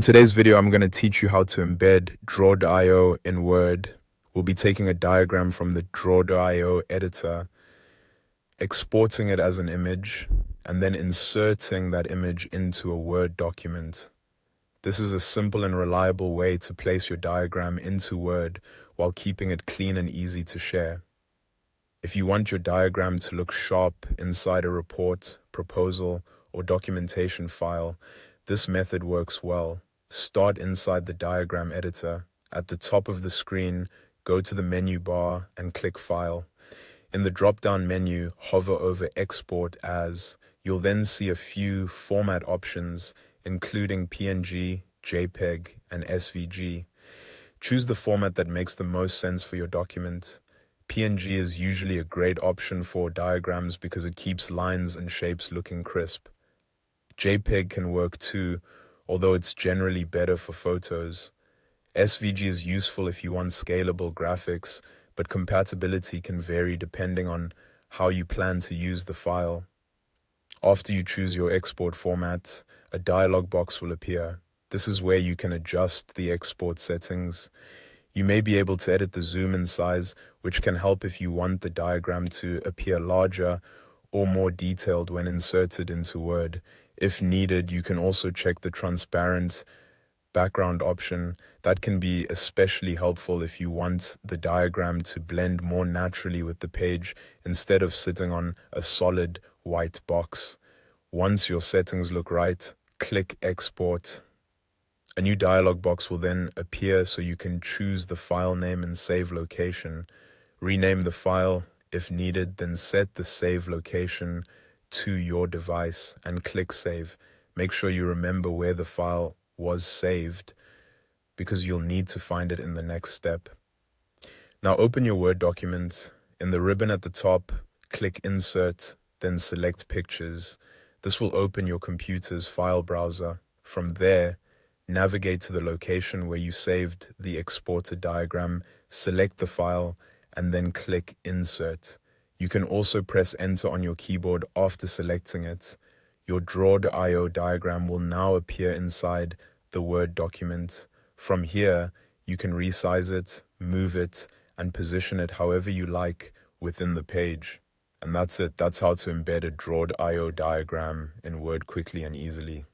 In today's video, I'm going to teach you how to embed draw.io in Word. We'll be taking a diagram from the draw.io editor, exporting it as an image, and then inserting that image into a Word document. This is a simple and reliable way to place your diagram into Word while keeping it clean and easy to share. If you want your diagram to look sharp inside a report, proposal, or documentation file, this method works well. Start inside the diagram editor. At the top of the screen, go to the menu bar and click File. In the drop-down menu, hover over Export As. You'll then see a few format options, including PNG, JPEG, and SVG. Choose the format that makes the most sense for your document. PNG is usually a great option for diagrams because it keeps lines and shapes looking crisp. JPEG can work too, although it's generally better for photos. SVG is useful if you want scalable graphics, but compatibility can vary depending on how you plan to use the file. After you choose your export format, a dialog box will appear. This is where you can adjust the export settings. You may be able to edit the zoom in size, which can help if you want the diagram to appear larger or more detailed when inserted into Word. If needed, you can also check the transparent background option. That can be especially helpful if you want the diagram to blend more naturally with the page instead of sitting on a solid white box. Once your settings look right, click Export. A new dialog box will then appear so you can choose the file name and save location. Rename the file if needed, then set the save location to your device and click Save. Make sure you remember where the file was saved because you'll need to find it in the next step. Now open your Word document. In the ribbon at the top, click Insert, then select Pictures. This will open your computer's file browser. From there, navigate to the location where you saved the exported diagram, select the file, and then click Insert. You can also press Enter on your keyboard after selecting it. Your draw.io diagram will now appear inside the Word document. From here, you can resize it, move it, and position it however you like within the page. And that's it. That's how to embed a draw.io diagram in Word quickly and easily.